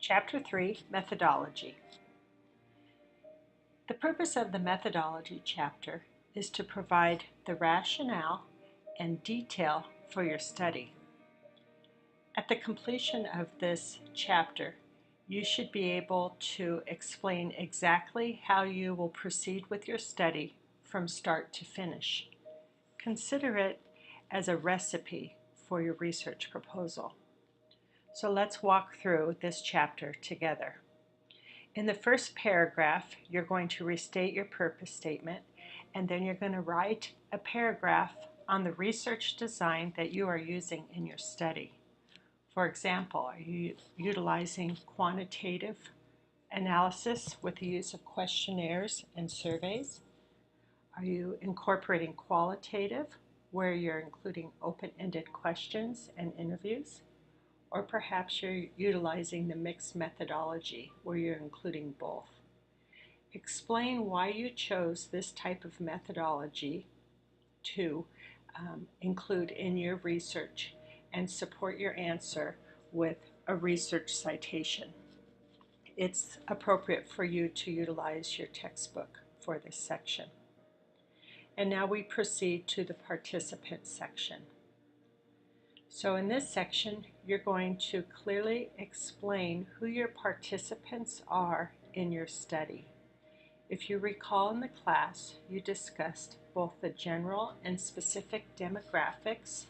Chapter 3, Methodology. The purpose of the methodology chapter is to provide the rationale and detail for your study. At the completion of this chapter, you should be able to explain exactly how you will proceed with your study from start to finish. Consider it as a recipe for your research proposal. So let's walk through this chapter together. In the first paragraph, you're going to restate your purpose statement, and then you're going to write a paragraph on the research design that you are using in your study. For example, are you utilizing quantitative analysis with the use of questionnaires and surveys? Are you incorporating qualitative, where you're including open-ended questions and interviews? Or perhaps you're utilizing the mixed methodology where you're including both. Explain why you chose this type of methodology to include in your research and support your answer with a research citation. It's appropriate for you to utilize your textbook for this section. And now we proceed to the participant section. So in this section, you're going to clearly explain who your participants are in your study. If you recall in the class, you discussed both the general and specific demographics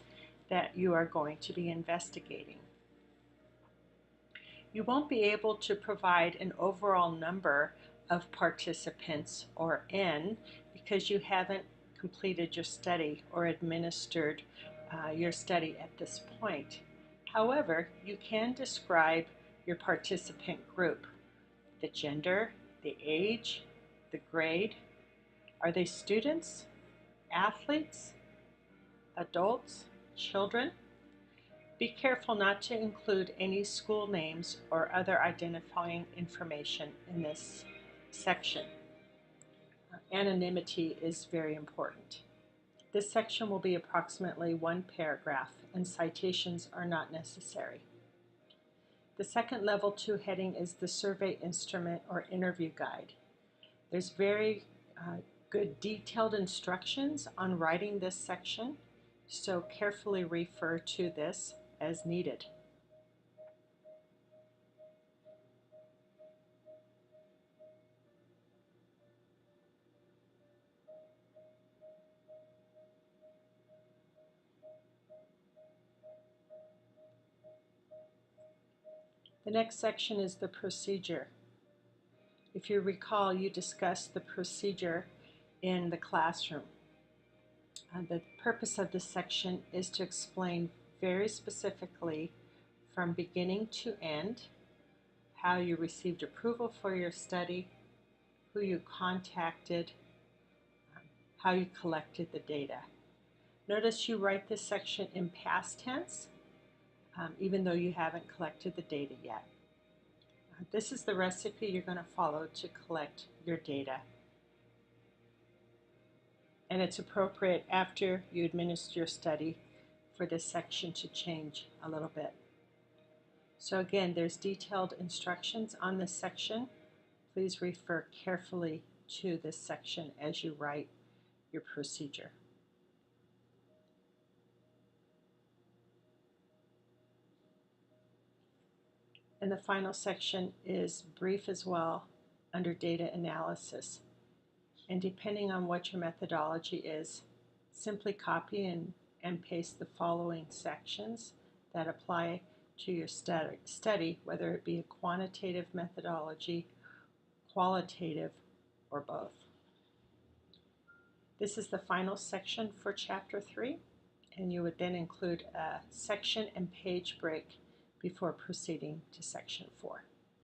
that you are going to be investigating. You won't be able to provide an overall number of participants, or N, because you haven't completed your study or administered your study at this point. However, you can describe your participant group, the gender, the age, the grade. Are they students, athletes, adults, children? Be careful not to include any school names or other identifying information in this section. Anonymity is very important. This section will be approximately one paragraph, and citations are not necessary. The second level 2 heading is the survey instrument or interview guide. There's very good detailed instructions on writing this section, so carefully refer to this as needed. The next section is the procedure. If you recall, you discussed the procedure in the classroom. The purpose of this section is to explain very specifically from beginning to end how you received approval for your study, who you contacted, how you collected the data. Notice you write this section in past tense, even though you haven't collected the data yet. This is the recipe you're going to follow to collect your data. And it's appropriate after you administer your study for this section to change a little bit. So again, there's detailed instructions on this section. Please refer carefully to this section as you write your procedure. And the final section is brief as well under data analysis. And depending on what your methodology is, simply copy and paste the following sections that apply to your study, whether it be a quantitative methodology, qualitative, or both. This is the final section for Chapter 3, and you would then include a section and page break before proceeding to Section 4.